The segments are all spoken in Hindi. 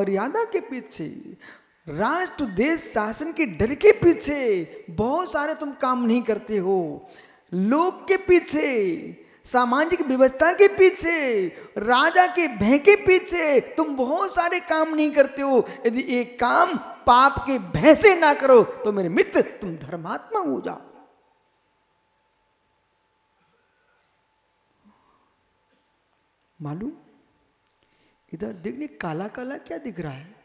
मर्यादा के पीछे, राष्ट्र देश शासन के डर के पीछे बहुत सारे तुम काम नहीं करते हो। लोग के पीछे, सामाजिक व्यवस्था के पीछे, राजा के भय के पीछे तुम बहुत सारे काम नहीं करते हो। यदि एक काम पाप के भय से ना करो तो मेरे मित्र तुम धर्मात्मा हो जाओ। मालूम, इधर देखने काला काला क्या दिख रहा है?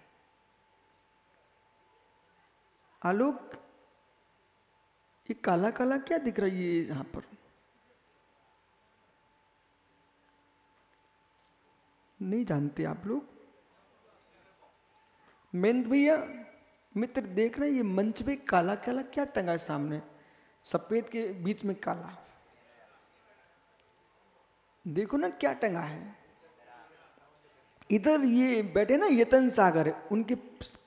आलोक, ये काला काला क्या दिख रहा है ये यहां पर? नहीं जानते आप लोग? मेंद भैया, मित्र देख रहे हैं ये मंच पे काला काला क्या टंगा है सामने, सफेद के बीच में काला, देखो ना क्या टंगा है। इधर ये बैठे ना यतन सागर, उनके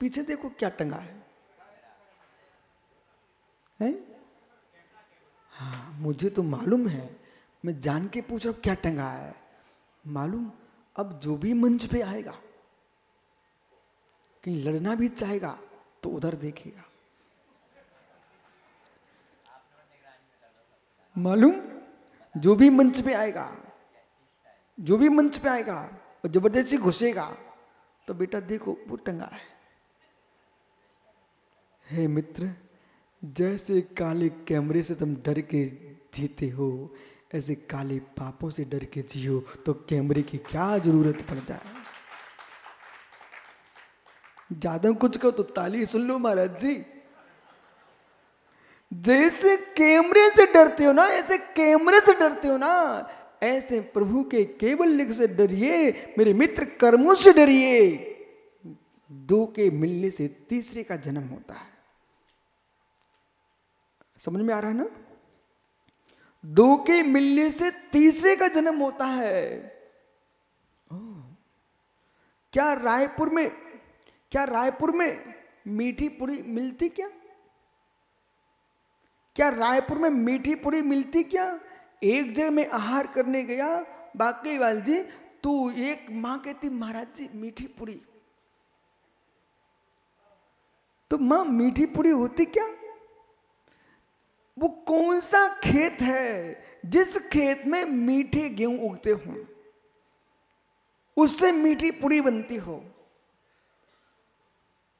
पीछे देखो क्या टंगा है, हैं? हाँ मुझे तो मालूम है, मैं जान के पूछ रहा हूं क्या टंगा है। मालूम, अब जो भी मंच पे आएगा, कहीं लड़ना भी चाहेगा तो उधर देखेगा। मालूम, जो भी मंच पे आएगा, जो भी मंच पे आएगा और जबरदस्ती घुसेगा तो बेटा देखो वो टंगा है। हे मित्र, जैसे काले कैमरे से तुम डर के जीते हो, ऐसे काले पापों से डर के जियो तो कैमरे की क्या जरूरत पड़ जाए। ज्यादा कुछ कहो तो ताली सुन लो महाराज जी। जैसे कैमरे से डरते हो ना, ऐसे कैमरे से डरते हो ना, ऐसे प्रभु के केवल लिख से डरिए मेरे मित्र, कर्मों से डरिए। दो के मिलने से तीसरे का जन्म होता है। समझ में आ रहा है ना? दो के मिलने से तीसरे का जन्म होता है। क्या रायपुर में, क्या रायपुर में मीठी पूरी मिलती क्या? क्या रायपुर में मीठी पूरी मिलती क्या? एक जगह मैं आहार करने गया, बाकलीवाल जी, तू एक माँ कहती महाराज जी मीठी पूरी, तो माँ मीठी पूरी होती क्या? वो कौन सा खेत है जिस खेत में मीठे गेहूं उगते हों, उससे मीठी पूरी बनती हो?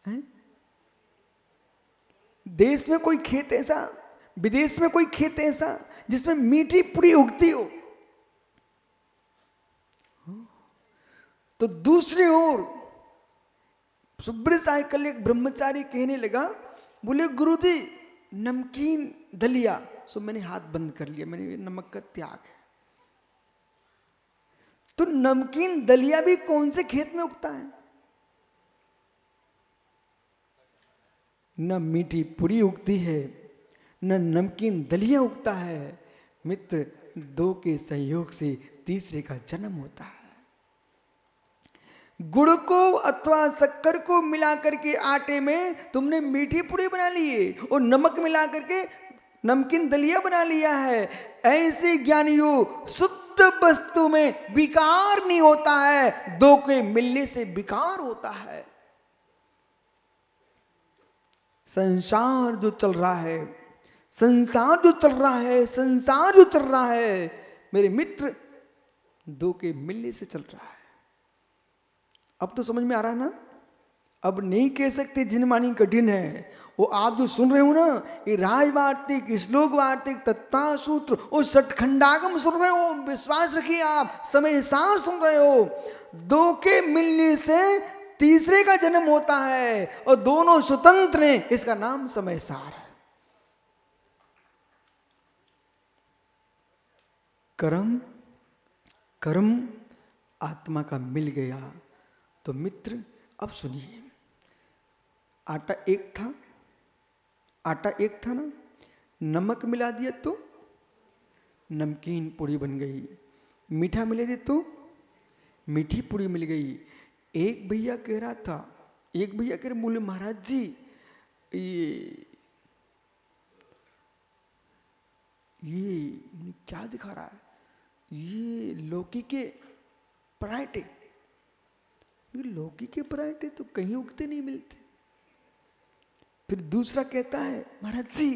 है? देश में कोई खेत ऐसा, विदेश में कोई खेत ऐसा जिसमें मीठी पूरी उगती हो? तो दूसरी ओर सुब्र साइकिल एक ब्रह्मचारी कहने लगा, बोले गुरुजी नमकीन दलिया। सो मैंने हाथ बंद कर लिया, मैंने नमक का त्याग है। तो नमकीन दलिया भी कौन से खेत में उगता है? न मीठी पूरी उगती है, न नमकीन दलिया उगता है। मित्र, दो के सहयोग से तीसरे का जन्म होता है। गुड़ को अथवा शक्कर को मिलाकर के आटे में तुमने मीठी पूरी बना ली है और नमक मिलाकर के नमकीन दलिया बना लिया है। ऐसे ज्ञानियों, शुद्ध वस्तु में विकार नहीं होता है, दो के मिलने से विकार होता है। संसार जो चल रहा है, संसार जो चल रहा है, संसार जो चल रहा है मेरे मित्र, दो के मिलने से चल रहा है। अब तो समझ में आ रहा है ना? अब नहीं कह सकते जिनमानी कठिन है। वो आप जो सुन रहे हो ना, ये राजवार्तिक, श्लोक वार्तिक, तत्व सूत्र और सठखंडागम सुन रहे हो, विश्वास रखिए आप समय सार सुन रहे हो। दो के मिलने से तीसरे का जन्म होता है और दोनों स्वतंत्र हैं, इसका नाम समय सार है। कर्म कर्म आत्मा का मिल गया तो मित्र, अब सुनिए, आटा एक था, आटा एक था ना, नमक मिला दिया तो नमकीन पूरी बन गई, मीठा मिला दिया तो मीठी पूरी मिल गई। एक भैया कह रहा था, एक भैया कह रहे, बोले महाराज जी ये क्या दिखा रहा है, ये लौकी के पराठे। ये लौकी के पराठे तो कहीं उगते नहीं मिलते। फिर दूसरा कहता है महाराज जी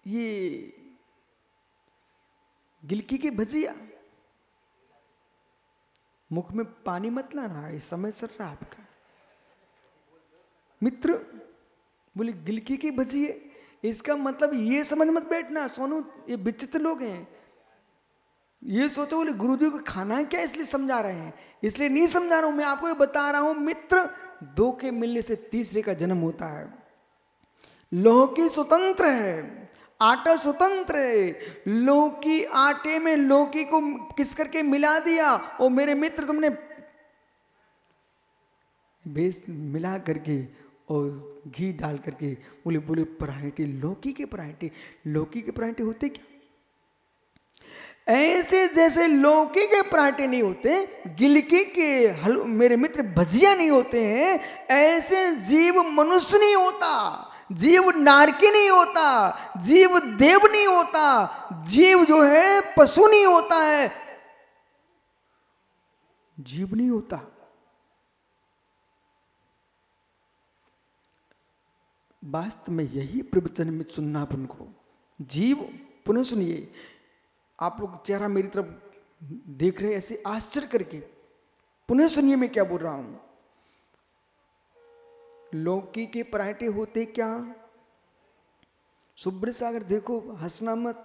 ये गिलकी की भजिया, मुख में पानी मत लाना, ये समय चल रहा है आपका। मित्र बोले गिलकी की भजिए, इसका मतलब ये समझ मत बैठना सोनू ये विचित्र लोग हैं, ये सोचो बोले गुरुदेव को खाना है क्या इसलिए समझा रहे हैं। इसलिए नहीं समझा रहा हूं, मैं आपको ये बता रहा हूं मित्र, दो के मिलने से तीसरे का जन्म होता है। लौकी स्वतंत्र है, आटा स्वतंत्र है। लौकी आटे में लौकी को किस करके मिला दिया, और मेरे मित्र तुमने बेस मिला करके और घी डाल करके बोले बोले पराठे, लौकी के पराठे। लौकी के पराठे होते क्या? ऐसे जैसे लौकी के पराठे नहीं होते, गिलकी के मेरे मित्र भजिया नहीं होते हैं, ऐसे जीव मनुष्य नहीं होता, जीव नारकी नहीं होता, जीव देव नहीं होता, जीव जो है पशु नहीं होता है, जीव नहीं होता। वास्तव में यही प्रवचन में सुनना अपन को। जीव, पुनः सुनिए, आप लोग चेहरा मेरी तरफ देख रहे ऐसे आश्चर्य करके, पुनः सुनिए मैं क्या बोल रहा हूं। लौकी के पराठे होते क्या? सुब्र सागर देखो, हंसना मत।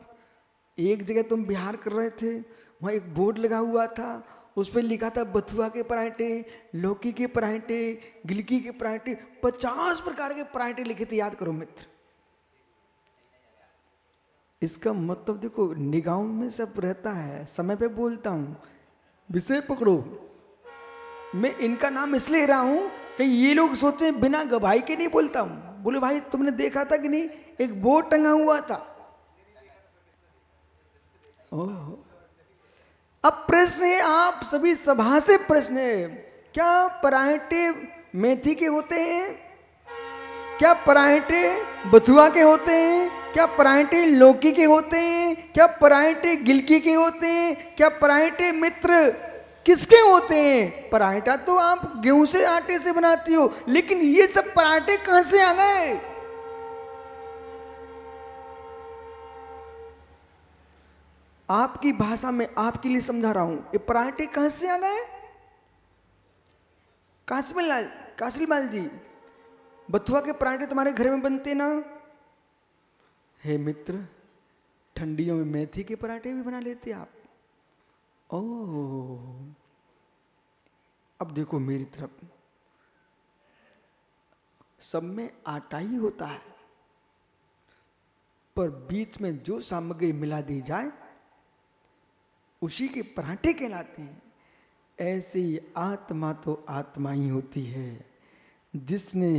एक जगह तुम बिहार कर रहे थे, वहां एक बोर्ड लगा हुआ था, उस पर लिखा था बथुआ के पराठे, लौकी के पराठे, गिलकी के पराठे, 50 प्रकार के पराठे लिखे थे, याद करो मित्र। इसका मतलब देखो, निगाहों में सब रहता है, समय पे बोलता हूं, विषय पकड़ो। मैं इनका नाम इसलिए रहा हूं कि ये लोग सोचे बिना गवाही के नहीं बोलता हूं। बोले भाई तुमने देखा था कि नहीं, एक बोर्ड टंगा हुआ था। ओह, अब प्रश्न है, आप सभी सभा से प्रश्न है, क्या पराठे मेथी के होते हैं? क्या पराठे बथुआ के होते हैं? क्या पराठे लौकी के होते हैं? क्या पराठे गिलकी के होते हैं? क्या पराठे मित्र किसके होते हैं? पराठा तो आप गेहूं से आटे से बनाती हो, लेकिन ये सब पराठे कहां से आ गए? आपकी भाषा में आपके लिए समझा रहा हूं, ये पराठे कहां से आ गए? कासिल जी, बथुआ के पराठे तुम्हारे घर में बनते ना? हे मित्र, ठंडियों में मेथी के पराठे भी बना लेते आप। ओह, अब देखो मेरी तरफ, सब में आटा ही होता है, पर बीच में जो सामग्री मिला दी जाए उसी के पराठे कहलाते हैं। ऐसे ही आत्मा तो आत्मा ही होती है, जिसने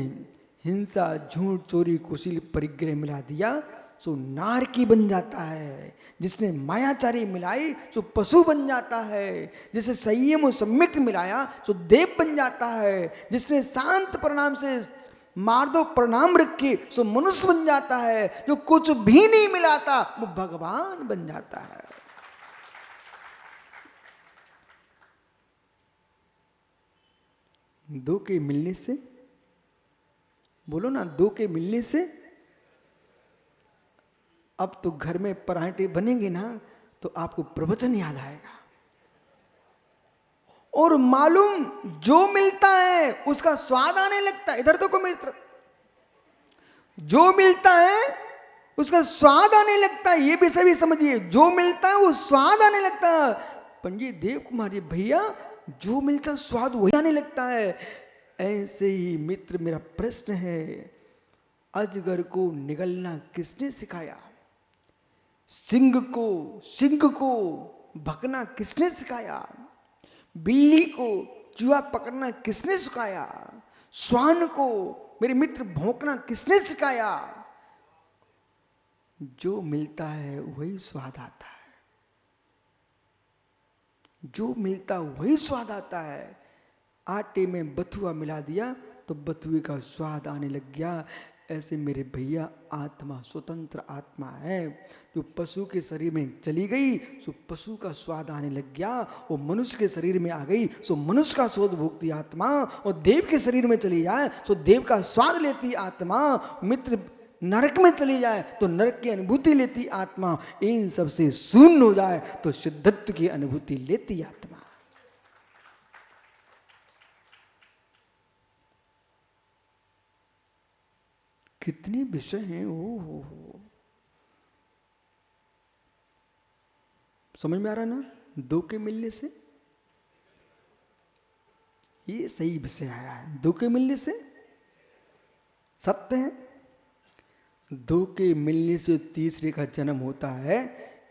हिंसा, झूठ, चोरी, कुशील, परिग्रह मिला दिया सो नारकी बन जाता है। जिसने मायाचारी मिलाई सो पशु बन जाता है। जिसे संयम और सम्यक मिलाया सो देव बन जाता है। जिसने शांत प्रणाम से मार दो प्रणाम रखे सो मनुष्य बन जाता है। जो कुछ भी नहीं मिलाता वो भगवान बन जाता है। दो के मिलने से, बोलो ना, दो के मिलने से अब तो घर में पराठे बनेंगे ना तो आपको प्रवचन याद आएगा। और मालूम, जो मिलता है उसका स्वाद आने लगता है। इधर देखो मित्र, जो मिलता है उसका स्वाद आने लगता है। ये भी सभी समझिए, जो मिलता है वो स्वाद आने लगता है। पंडित देव कुमार भैया, जो मिलता स्वाद वही आने लगता है। ऐसे ही मित्र, मेरा प्रश्न है, अजगर को निगलना किसने सिखाया? सिंह को भगना किसने सिखाया? बिल्ली को चूहा पकड़ना किसने सिखाया? श्वान को मेरे मित्र भौंकना किसने सिखाया? जो मिलता है वही स्वाद आता है। जो मिलता वही स्वाद आता है। आटे में बथुआ मिला दिया तो बथुए का स्वाद आने लग गया। ऐसे मेरे भैया आत्मा स्वतंत्र आत्मा है, जो पशु के शरीर में चली गई सो पशु का स्वाद आने लग गया, वो मनुष्य के शरीर में आ गई सो मनुष्य का स्वाद भोगती आत्मा, और देव के शरीर में चली जाए सो देव का स्वाद लेती आत्मा, मित्र नरक में चली जाए तो नरक की अनुभूति लेती आत्मा, इन सबसे शून्य हो जाए तो शुद्धत्व की अनुभूति लेती आत्मा। कितने विषय हैं, ओ हो। समझ में आ रहा ना? दो के मिलने से ये सही विषय आया है, दो के मिलने से सत्य है, दो के मिलने से तीसरे का जन्म होता है,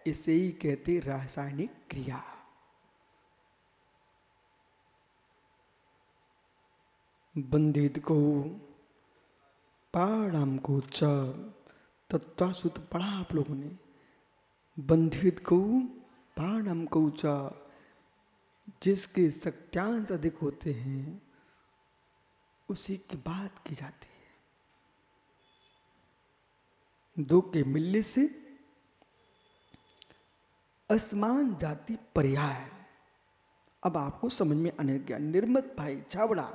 इसे ही कहते रासायनिक क्रिया। बंधित को पाणम को च तत्वासुत पढ़ा आप लोगों ने, बंधित को पाणम को च, जिसके शक्त्यांश अधिक होते हैं उसी की बात की जाती है। दो के मिलने से असमान जाति पर्याय। अब आपको समझ में आने गया। निर्मत भाई छाबड़ा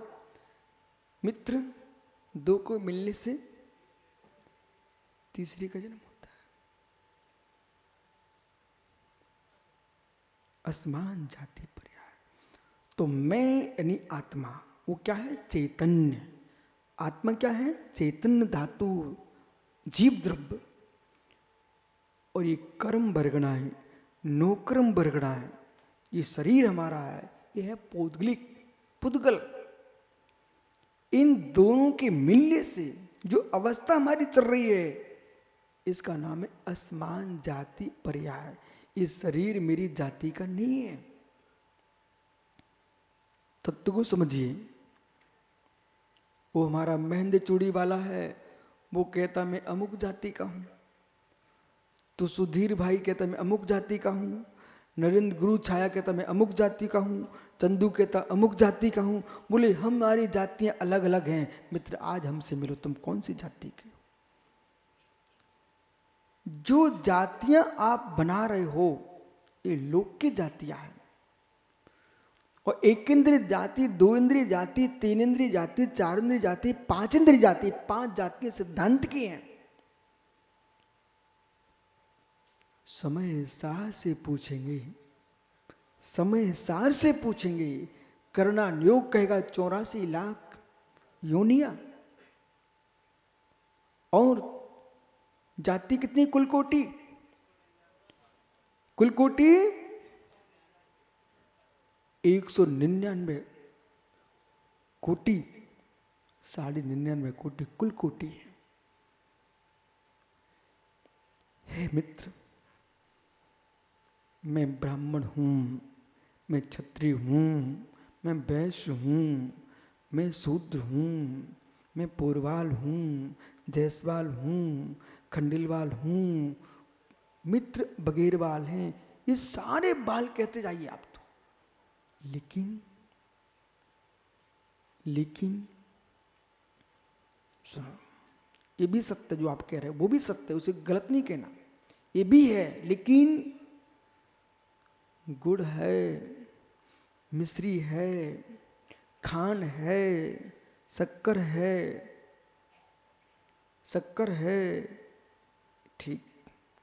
मित्र, दो को मिलने से तीसरी का जन्म होता है। असमान जाति पर्याय। तो मैं यानी आत्मा, वो क्या है? चैतन्य। आत्मा क्या है? चैतन्य धातु, जीव द्रव्य। और ये कर्म बरगणाएं, नोकर्म बरगणाएं, ये शरीर हमारा है, ये है पौद्गलिक, पुद्गल। इन दोनों के मिलने से जो अवस्था हमारी चल रही है, इसका नाम है असमान जाति पर्याय। ये शरीर मेरी जाति का नहीं है। तत्व को समझिए। वो हमारा मेहंदी चूड़ी वाला है, वो कहता मैं अमुक जाति का हूं, तो सुधीर भाई कहता मैं अमुक जाति का हूं, नरेंद्र गुरु छाया कहता मैं अमुक जाति का हूं, चंदू कहता अमुक जाति का हूं। बोले हमारी जातियां अलग अलग हैं। मित्र आज हमसे मिलो, तुम कौन सी जाति के हो? जो जातियां आप बना रहे हो ये लोक की जातियां हैं। और एक इंद्रिय जाति, दो इंद्रिय जाति, तीन इंद्रिय जाति, चार इंद्रिय जाति, पांच इंद्रिय जाति, पांच जातियां सिद्धांत की हैं। समय सार से पूछेंगे, समय सार से पूछेंगे, करना योग कहेगा 84 लाख योनिया। और जाति कितनी? कुलकोटि। कुलकोटि 199 कोटि, 99.5 कोटि कुलकोटि है। मित्र मैं ब्राह्मण हूं, मैं क्षत्रिय हूं, मैं वैश्य हूं, मैं शूद्र हूं, मैं पोरवाल हूं, जयसवाल हूं, खंडिलवाल हूं, मित्र बगेरवाल हैं, ये सारे बाल कहते जाइए आप तो। लेकिन सुनो, ये भी सत्य जो आप कह रहे हो, वो भी सत्य है, उसे गलत नहीं कहना, ये भी है। लेकिन गुड़ है, मिश्री है, खांड है, शक्कर है, शक्कर है, ठीक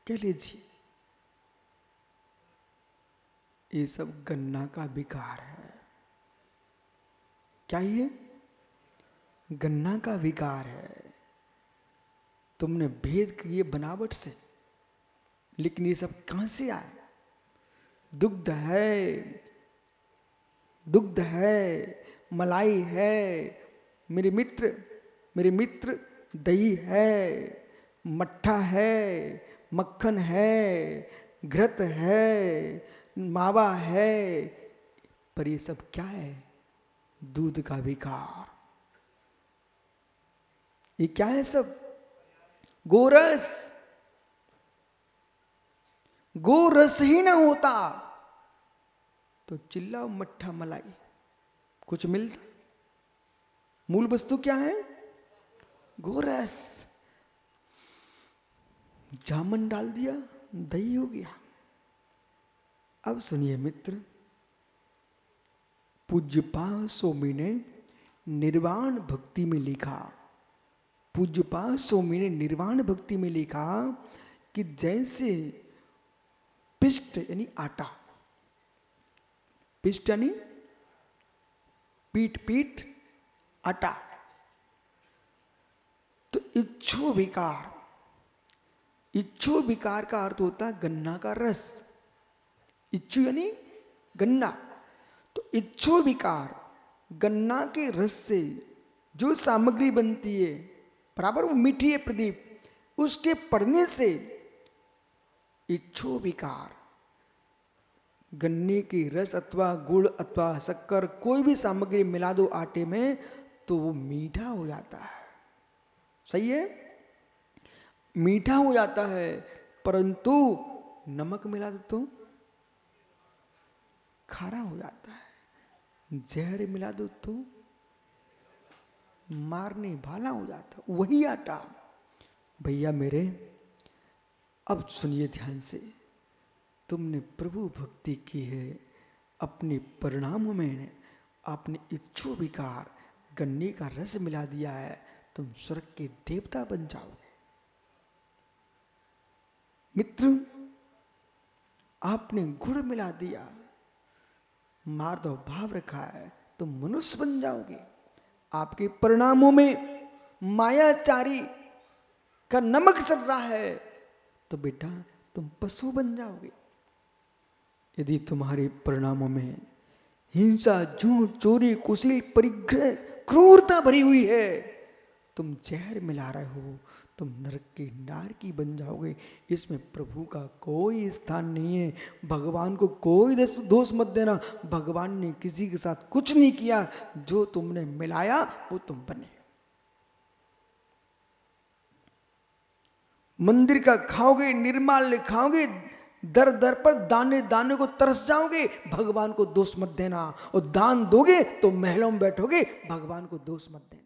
कह लीजिए, ये सब गन्ना का विकार है। क्या ये? गन्ना का विकार है। तुमने भेद किए बनावट से, लेकिन ये सब कहां से आए? दुग्ध है, दुग्ध है, मलाई है, मेरे मित्र दही है, मट्ठा है, मक्खन है, घृत है, मावा है, पर ये सब क्या है? दूध का विकार। ये क्या है सब? गोरस। गोरस ही ना होता तो चिल्लाओ मट्ठा मलाई कुछ मिलता? मूल वस्तु क्या है? गोरस, जामन डाल दिया, दही हो गया। अब सुनिए मित्र, पूज्यपाद स्वामी ने निर्वाण भक्ति में लिखा, पूज्यपाद स्वामी ने निर्वाण भक्ति में लिखा कि जैसे पिष्ट यानी आटा, पिष्ट यानी पीठ, पीठ आटा, तो इच्छो विकार, इच्छो विकार का अर्थ होता है गन्ना का रस, इच्छु यानी गन्ना, तो इच्छो विकार गन्ना के रस से जो सामग्री बनती है बराबर वो मीठी है प्रदीप, उसके पड़ने से इच्छो विकार गन्ने की रस अथवा गुड़ अथवा शक्कर कोई भी सामग्री मिला दो आटे में तो वो मीठा हो जाता है। सही है, मीठा हो जाता है, परंतु नमक मिला दो तो खारा हो जाता है, जहर मिला दो तो मारने वाला हो जाता है। वही आटा भैया मेरे, अब सुनिए ध्यान से, तुमने प्रभु भक्ति की है, अपने परिणामों में अपने इच्छो विकार गन्ने का रस मिला दिया है, तुम स्वर्ग के देवता बन जाओगे। मित्र, आपने गुड़ मिला दिया, माधव भाव रखा है, तुम मनुष्य बन जाओगे। आपके परिणामों में मायाचारी का नमक चल रहा है तो बेटा तुम पशु बन जाओगे। यदि तुम्हारे परिणामों में हिंसा, झूठ, चोरी, कुशील, परिग्रह, क्रूरता भरी हुई है, तुम जहर मिला रहे हो, तुम नरक के नारकी बन जाओगे। इसमें प्रभु का कोई स्थान नहीं है, भगवान को कोई दोष मत देना। भगवान ने किसी के साथ कुछ नहीं किया, जो तुमने मिलाया वो तुम बने। मंदिर का खाओगे, निर्माल्य खाओगे, दर दर पर दाने दाने को तरस जाओगे, भगवान को दोष मत देना। और दान दोगे तो महलों में बैठोगे, भगवान को दोष मत देना।